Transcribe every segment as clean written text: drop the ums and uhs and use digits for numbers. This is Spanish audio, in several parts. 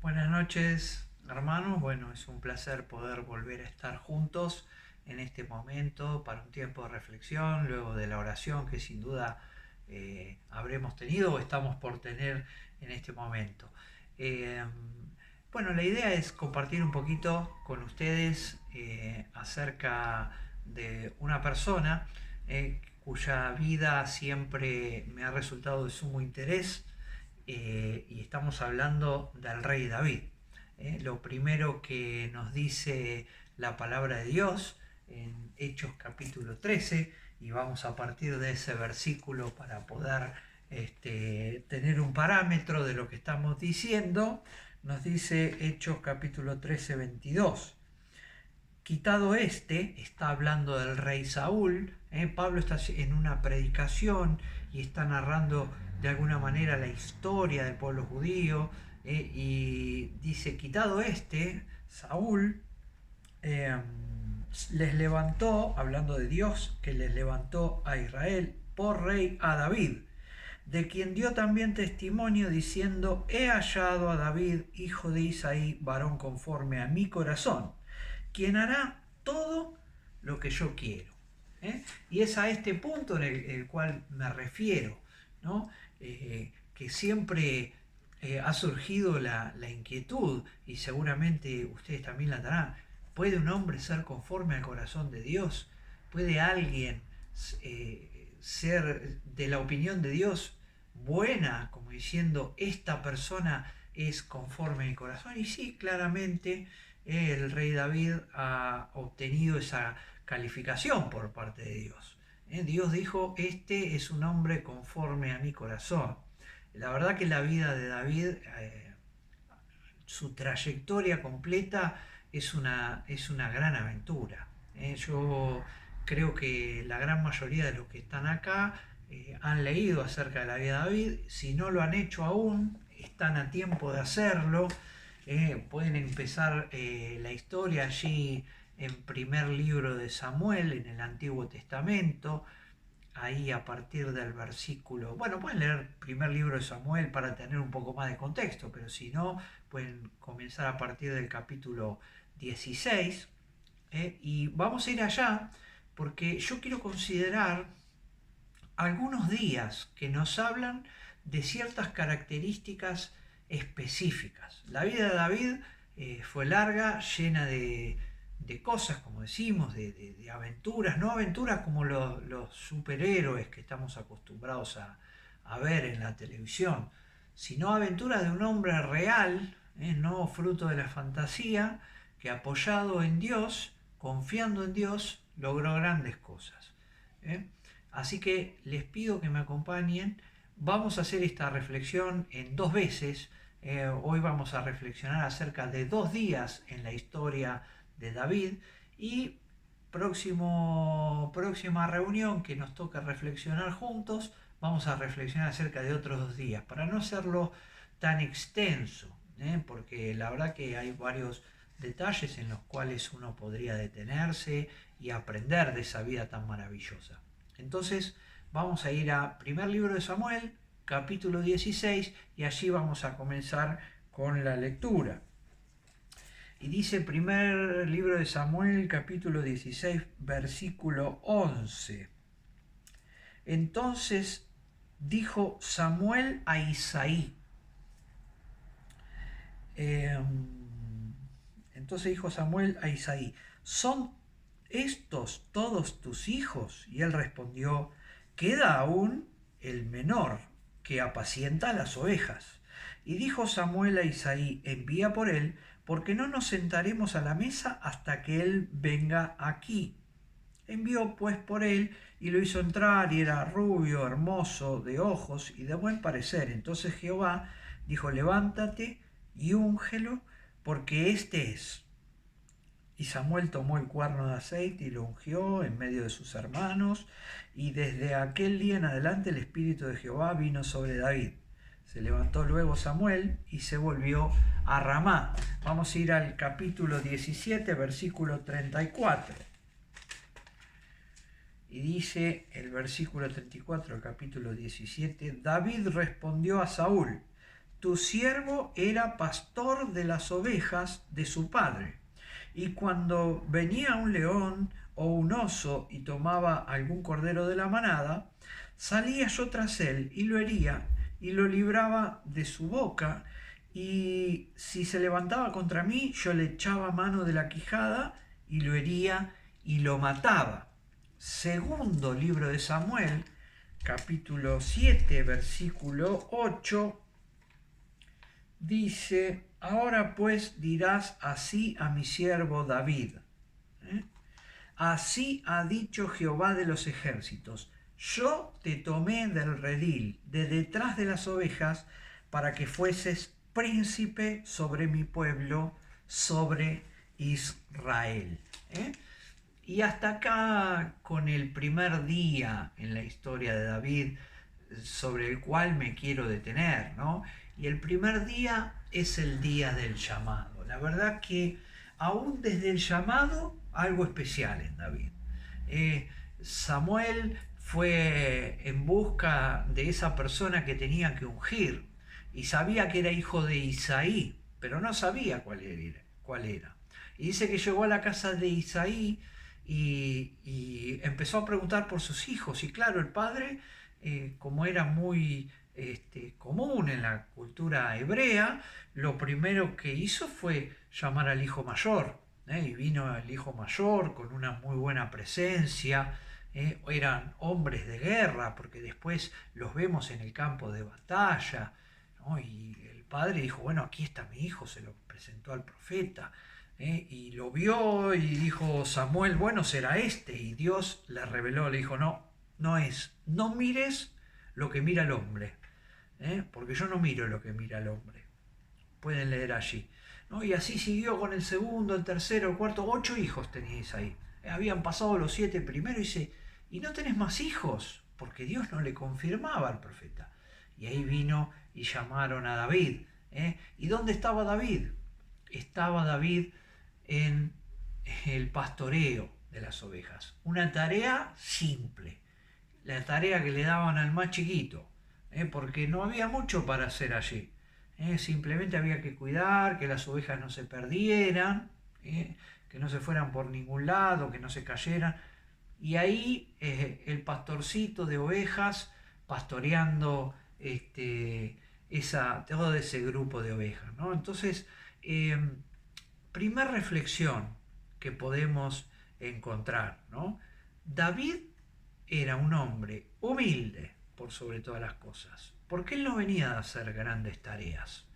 Buenas noches, hermanos. Bueno, es un placer poder volver a estar juntos en este momento para un tiempo de reflexión, luego de la oración que sin duda habremos tenido o estamos por tener en este momento. Eh, bueno, la idea es compartir un poquito con ustedes acerca de una persona cuya vida siempre me ha resultado de sumo interés y estamos hablando del rey David. Lo primero que nos dice la palabra de Dios en Hechos capítulo 13, y vamos a partir de ese versículo para poder tener un parámetro de lo que estamos diciendo, nos dice Hechos capítulo 13, 22. Quitado está hablando del rey Saúl. Pablo está en una predicación y está narrando de alguna manera la historia del pueblo judío. Y dice, quitado Saúl eh, les levantó, hablando de Dios, que les levantó a Israel por rey a David, de quien dio también testimonio diciendo, he hallado a David, hijo de Isaí, varón conforme a mi corazón, quien hará todo lo que yo quiero. Y es a este punto en el cual me refiero, ¿no? Que siempre ha surgido la inquietud, y seguramente ustedes también la darán. ¿Puede un hombre ser conforme al corazón de Dios? ¿Puede alguien ser de la opinión de Dios buena, como diciendo, esta persona es conforme a mi corazón? Y sí, claramente el rey David ha obtenido esa calificación por parte de Dios. Dios dijo, este es un hombre conforme a mi corazón. La verdad que la vida de David, su trayectoria completa es una gran aventura. Yo creo que la gran mayoría de los que están acá han leído acerca de la vida de David. Si no lo han hecho aún, están a tiempo de hacerlo. Pueden empezar la historia allí en primer libro de Samuel, en el Antiguo Testamento, ahí a partir del versículo, bueno, pueden leer primer libro de Samuel para tener un poco más de contexto, pero si no, pueden comenzar a partir del capítulo 16, y vamos a ir allá porque yo quiero considerar algunos días que nos hablan de ciertas características específicas. La vida de David fue larga, llena de cosas, como decimos, de aventuras, no aventuras como los superhéroes que estamos acostumbrados a ver en la televisión, sino aventuras de un hombre real, no fruto de la fantasía, que apoyado en Dios, confiando en Dios, logró grandes cosas. ¿eh? Así que les pido que me acompañen. Vamos a hacer esta reflexión en dos veces. Hoy vamos a reflexionar acerca de 2 días en la historia de David, y próxima reunión que nos toca reflexionar juntos, vamos a reflexionar acerca de otros 2 días, para no hacerlo tan extenso, porque la verdad que hay varios detalles en los cuales uno podría detenerse y aprender de esa vida tan maravillosa. Entonces vamos a ir a primer libro de Samuel, capítulo 16, y allí vamos a comenzar con la lectura. Y dice primer libro de Samuel, capítulo 16, versículo 11. Entonces dijo Samuel a Isaí. Entonces dijo Samuel a Isaí, ¿son estos todos tus hijos? Y él respondió, queda aún el menor, que apacienta las ovejas. Y dijo Samuel a Isaí, envía por él, porque no nos sentaremos a la mesa hasta que él venga aquí. Envió pues por él y lo hizo entrar, y era rubio, hermoso, de ojos y de buen parecer. Entonces Jehová dijo, levántate y úngelo, porque este es. Y Samuel tomó el cuerno de aceite y lo ungió en medio de sus hermanos, y desde aquel día en adelante el Espíritu de Jehová vino sobre David. Se levantó luego Samuel y se volvió a Ramá. Vamos a ir al capítulo 17, versículo 34. Y dice el versículo 34 del capítulo 17, David respondió a Saúl, tu siervo era pastor de las ovejas de su padre. Y cuando venía un león o un oso y tomaba algún cordero de la manada, salía yo tras él y lo hería y lo libraba de su boca. Y si se levantaba contra mí, yo le echaba mano de la quijada y lo hería y lo mataba. Segundo libro de Samuel, capítulo 7, versículo 8, dice: ahora pues dirás así a mi siervo David. Así ha dicho Jehová de los ejércitos: yo te tomé del redil, de detrás de las ovejas, para que fueses príncipe sobre mi pueblo, sobre Israel. Y hasta acá con el primer día en la historia de David, sobre el cual me quiero detener, ¿no? Y el primer día es el día del llamado. La verdad que aún desde el llamado, algo especial en David. Samuel fue en busca de esa persona que tenía que ungir y sabía que era hijo de Isaí, pero no sabía cuál era. Y dice que llegó a la casa de Isaí y empezó a preguntar por sus hijos. Y claro, el padre, como era muy común en la cultura hebrea, lo primero que hizo fue llamar al hijo mayor. Y vino el hijo mayor con una muy buena presencia. Eran hombres de guerra, porque después los vemos en el campo de batalla, ¿no? Y el padre dijo: bueno, aquí está mi hijo, se lo presentó al profeta. Y lo vio y dijo Samuel: bueno, será este. Y Dios le reveló, le dijo: no, no es. No mires lo que mira el hombre, porque yo no miro lo que mira el hombre. Pueden leer allí, ¿no? Y así siguió con el segundo, el tercero, el cuarto. 8 hijos teníais ahí. Habían pasado los 7 primero y dice: ¿y no tenés más hijos? Porque Dios no le confirmaba al profeta. Y ahí vino y llamaron a David. ¿Y dónde estaba David? Estaba David en el pastoreo de las ovejas. Una tarea simple, la tarea que le daban al más chiquito, porque no había mucho para hacer allí. Simplemente había que cuidar que las ovejas no se perdieran, que no se fueran por ningún lado, que no se cayeran. Y ahí el pastorcito de ovejas pastoreando todo ese grupo de ovejas, ¿no? Entonces, primer reflexión que podemos encontrar, ¿no? David era un hombre humilde por sobre todas las cosas, porque él no venía a hacer grandes tareas.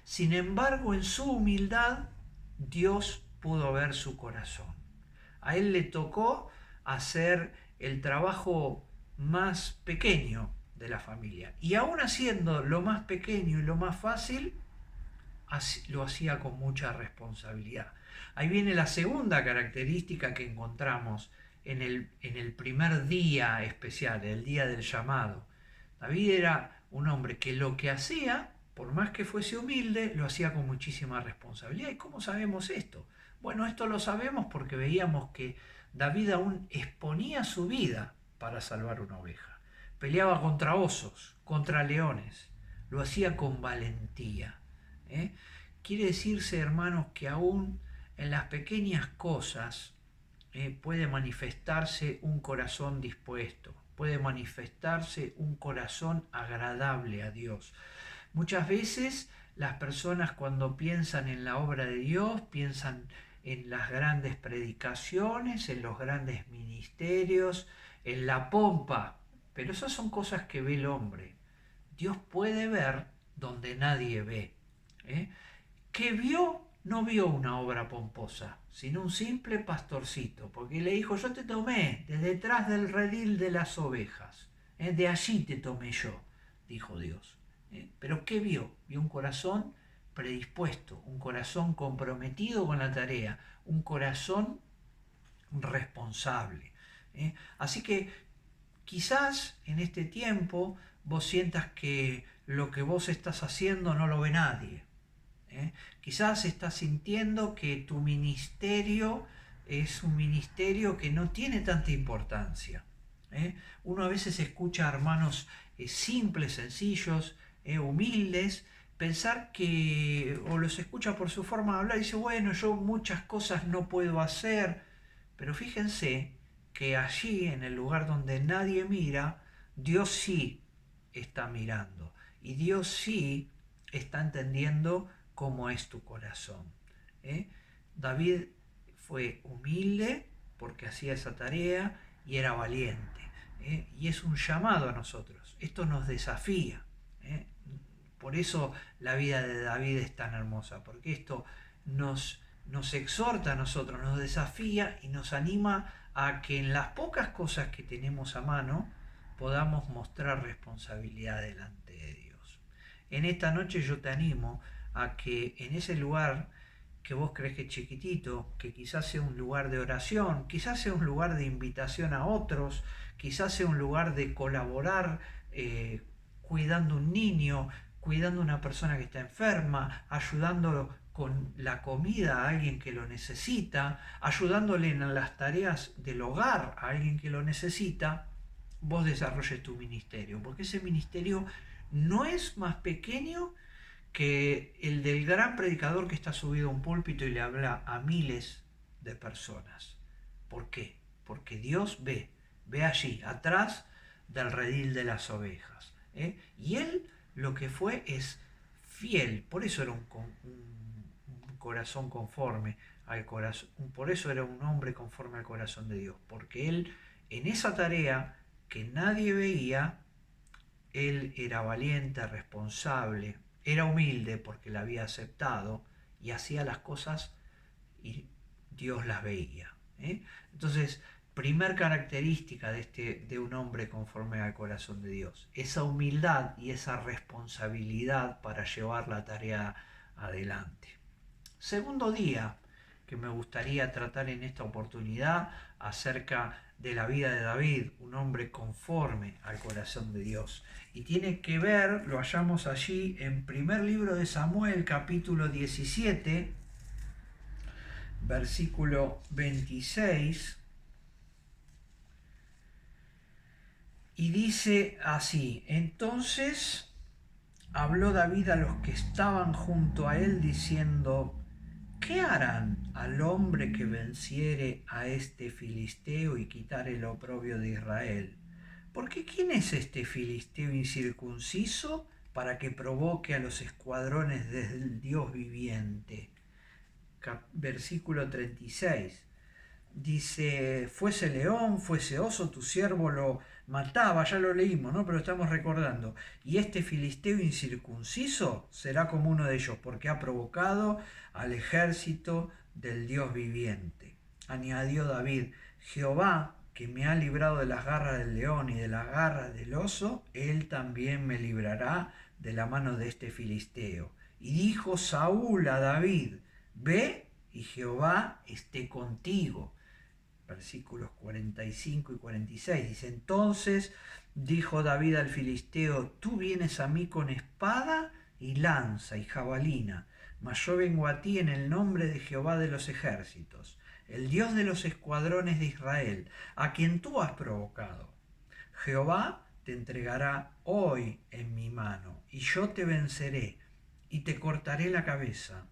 Sin embargo, en su humildad, Dios pudo ver su corazón. A él le tocó hacer el trabajo más pequeño de la familia. Y aún haciendo lo más pequeño y lo más fácil, lo hacía con mucha responsabilidad. Ahí viene la segunda característica que encontramos en el primer día especial, el día del llamado. David era un hombre que lo que hacía, por más que fuese humilde, lo hacía con muchísima responsabilidad. ¿Y cómo sabemos esto? Bueno, esto lo sabemos porque veíamos que David aún exponía su vida para salvar una oveja. Peleaba contra osos, contra leones. Lo hacía con valentía. Quiere decirse, hermanos, que aún en las pequeñas cosas puede manifestarse un corazón dispuesto, puede manifestarse un corazón agradable a Dios. Muchas veces las personas, cuando piensan en la obra de Dios, piensan en las grandes predicaciones, en los grandes ministerios, en la pompa, pero esas son cosas que ve el hombre. Dios puede ver donde nadie ve. ¿Qué vio? No vio una obra pomposa, sino un simple pastorcito, porque le dijo: yo te tomé de detrás del redil de las ovejas, de allí te tomé yo, dijo Dios. Pero ¿qué vio? Vio un corazón predispuesto, un corazón comprometido con la tarea, un corazón responsable. Así que quizás en este tiempo vos sientas que lo que vos estás haciendo no lo ve nadie. Quizás estás sintiendo que tu ministerio es un ministerio que no tiene tanta importancia. Uno a veces escucha a hermanos simples, sencillos, humildes, pensar que, o los escucha por su forma de hablar, y dice, bueno, yo muchas cosas no puedo hacer, pero fíjense que allí, en el lugar donde nadie mira, Dios sí está mirando, y Dios sí está entendiendo cómo es tu corazón. ¿eh? David fue humilde porque hacía esa tarea y era valiente. Y es un llamado a nosotros. Esto nos desafía. ¿eh? Por eso la vida de David es tan hermosa, porque esto nos exhorta a nosotros, nos desafía y nos anima a que en las pocas cosas que tenemos a mano podamos mostrar responsabilidad delante de Dios. En esta noche yo te animo a que en ese lugar que vos crees que es chiquitito, que quizás sea un lugar de oración, quizás sea un lugar de invitación a otros, quizás sea un lugar de colaborar cuidando un niño, cuidando a una persona que está enferma, ayudándolo con la comida a alguien que lo necesita, ayudándole en las tareas del hogar a alguien que lo necesita, vos desarrolles tu ministerio, porque ese ministerio no es más pequeño que el del gran predicador que está subido a un púlpito y le habla a miles de personas. ¿Por qué? Porque Dios ve allí, atrás del redil de las ovejas. Y él lo que fue es fiel, por eso era un corazón conforme al corazón, por eso era un hombre conforme al corazón de Dios, porque él en esa tarea que nadie veía, él era valiente, responsable, era humilde porque la había aceptado y hacía las cosas y Dios las veía. Entonces, primer característica de un hombre conforme al corazón de Dios, esa humildad y esa responsabilidad para llevar la tarea adelante. Segundo día que me gustaría tratar en esta oportunidad acerca de la vida de David, un hombre conforme al corazón de Dios. Y tiene que ver, lo hallamos allí en primer libro de Samuel, capítulo 17, versículo 26. Y dice así: entonces habló David a los que estaban junto a él diciendo: ¿qué harán al hombre que venciere a este filisteo y quitare el oprobio de Israel? Porque ¿quién es este filisteo incircunciso para que provoque a los escuadrones del Dios viviente? Versículo 36. Dice: fuese león, fuese oso, tu siervo lo mataba. Ya lo leímos, ¿no? Pero estamos recordando. Y este filisteo incircunciso será como uno de ellos, porque ha provocado al ejército del Dios viviente. Añadió David: Jehová, que me ha librado de las garras del león y de las garras del oso, él también me librará de la mano de este filisteo. Y dijo Saúl a David: ve y Jehová esté contigo. Versículos 45 y 46. Dice: entonces dijo David al filisteo: tú vienes a mí con espada y lanza y jabalina, mas yo vengo a ti en el nombre de Jehová de los ejércitos, el Dios de los escuadrones de Israel, a quien tú has provocado. Jehová te entregará hoy en mi mano, y yo te venceré, y te cortaré la cabeza,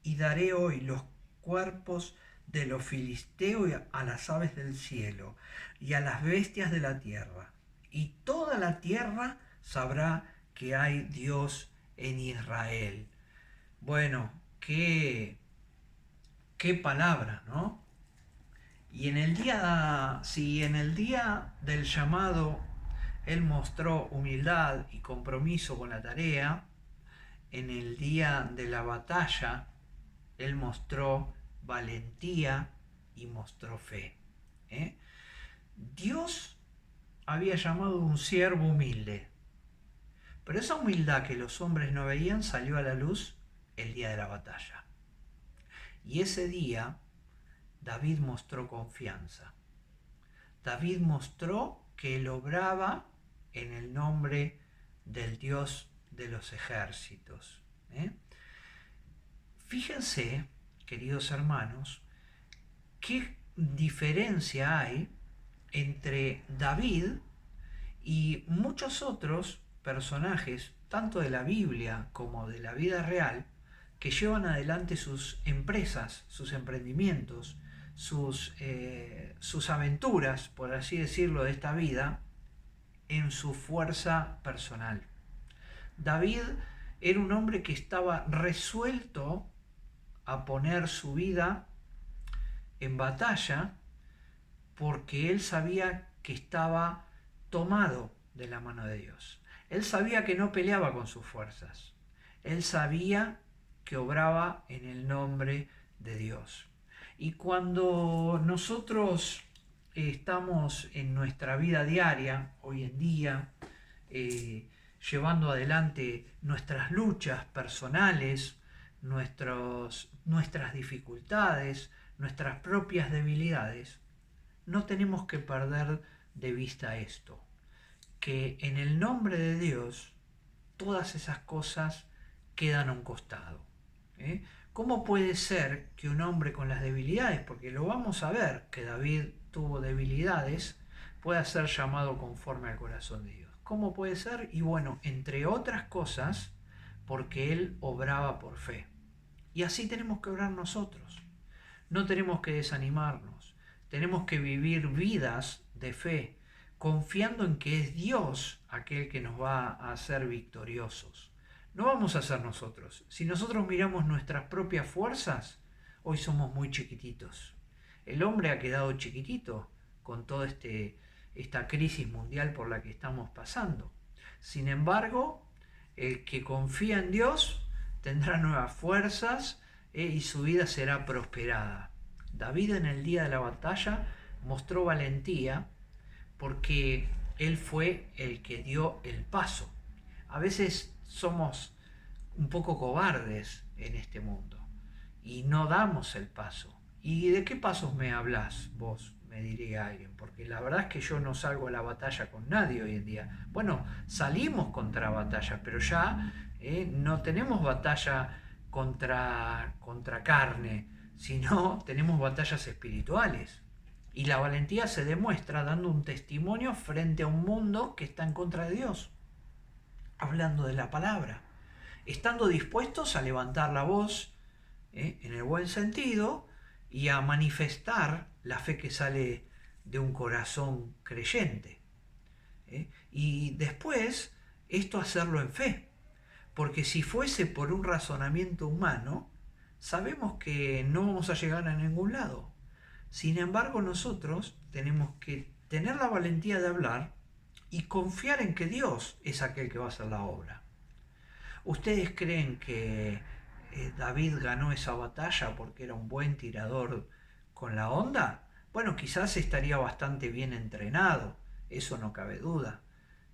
y daré hoy los cuerpos de los filisteos a las aves del cielo y a las bestias de la tierra. Y toda la tierra sabrá que hay Dios en Israel. Bueno, qué palabra, ¿no? Y si en el día del llamado él mostró humildad y compromiso con la tarea, en el día de la batalla él mostró valentía y mostró fe. Dios había llamado a un siervo humilde, pero esa humildad que los hombres no veían salió a la luz el día de la batalla. Y ese día David mostró confianza. David mostró que él obraba en el nombre del Dios de los ejércitos. Fíjense, queridos hermanos, qué diferencia hay entre David y muchos otros personajes tanto de la Biblia como de la vida real, que llevan adelante sus empresas, sus emprendimientos, sus aventuras, por así decirlo, de esta vida, en su fuerza personal. David era un hombre que estaba resuelto a poner su vida en batalla porque él sabía que estaba tomado de la mano de Dios. Él sabía que no peleaba con sus fuerzas. Él sabía que obraba en el nombre de Dios. Y cuando nosotros estamos en nuestra vida diaria, hoy en día, llevando adelante nuestras luchas personales, nuestras dificultades, nuestras propias debilidades, no tenemos que perder de vista esto, que en el nombre de Dios todas esas cosas quedan a un costado. ¿Cómo puede ser que un hombre con las debilidades, porque lo vamos a ver, que David tuvo debilidades, pueda ser llamado conforme al corazón de Dios? ¿Cómo puede ser? Y bueno, entre otras cosas, porque él obraba por fe. Y así tenemos que obrar nosotros. No tenemos que desanimarnos. Tenemos que vivir vidas de fe, confiando en que es Dios aquel que nos va a hacer victoriosos. No vamos a ser nosotros. Si nosotros miramos nuestras propias fuerzas, hoy somos muy chiquititos. El hombre ha quedado chiquitito con toda esta crisis mundial por la que estamos pasando. Sin embargo, el que confía en Dios tendrá nuevas fuerzas y su vida será prosperada. David en el día de la batalla mostró valentía porque él fue el que dio el paso. A veces somos un poco cobardes en este mundo y no damos el paso. ¿Y de qué pasos me hablas vos? Me diría alguien, porque la verdad es que yo no salgo a la batalla con nadie hoy en día. Bueno, salimos contra batallas, pero ya no tenemos batalla contra carne, sino tenemos batallas espirituales. Y la valentía se demuestra dando un testimonio frente a un mundo que está en contra de Dios, hablando de la palabra, estando dispuestos a levantar la voz en el buen sentido y a manifestar la fe que sale de un corazón creyente. Y después esto hacerlo en fe, porque si fuese por un razonamiento humano, sabemos que no vamos a llegar a ningún lado. Sin embargo, nosotros tenemos que tener la valentía de hablar y confiar en que Dios es aquel que va a hacer la obra. ¿Ustedes creen que David ganó esa batalla porque era un buen tirador con la honda? Bueno, quizás estaría bastante bien entrenado, eso no cabe duda,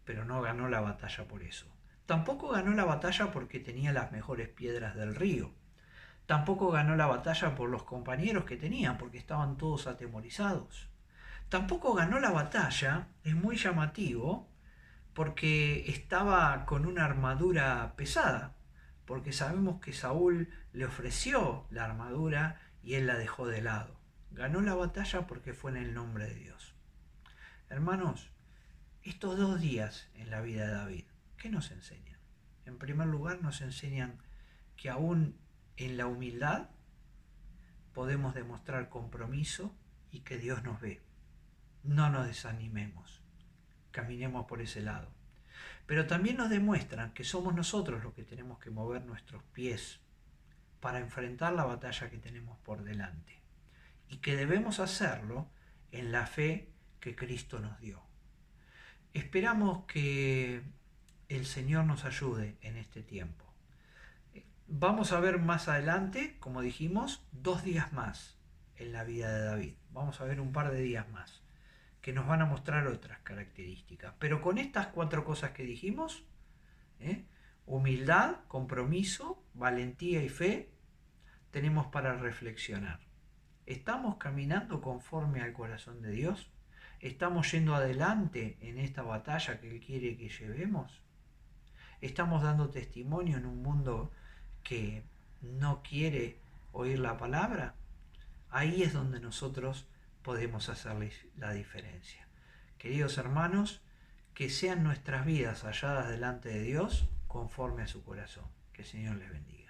pero no ganó la batalla por eso. Tampoco ganó la batalla porque tenía las mejores piedras del río. Tampoco ganó la batalla por los compañeros que tenía, porque estaban todos atemorizados. Tampoco ganó la batalla, es muy llamativo, porque estaba con una armadura pesada, porque sabemos que Saúl le ofreció la armadura y él la dejó de lado. Ganó la batalla porque fue en el nombre de Dios. Hermanos, estos 2 días en la vida de David, ¿qué nos enseñan? En primer lugar, nos enseñan que aún en la humildad podemos demostrar compromiso y que Dios nos ve. No nos desanimemos, caminemos por ese lado. Pero también nos demuestran que somos nosotros los que tenemos que mover nuestros pies para enfrentar la batalla que tenemos por delante y que debemos hacerlo en la fe que Cristo nos dio. Esperamos que el Señor nos ayude en este tiempo. Vamos a ver más adelante, como dijimos, 2 días más en la vida de David. Vamos a ver un par de días más que nos van a mostrar otras características. Pero con estas 4 cosas que dijimos, humildad, compromiso, valentía y fe, tenemos para reflexionar. ¿Estamos caminando conforme al corazón de Dios? ¿Estamos yendo adelante en esta batalla que Él quiere que llevemos? ¿Estamos dando testimonio en un mundo que no quiere oír la palabra? Ahí es donde nosotros podemos hacerles la diferencia. Queridos hermanos, que sean nuestras vidas halladas delante de Dios conforme a su corazón. Que el Señor les bendiga.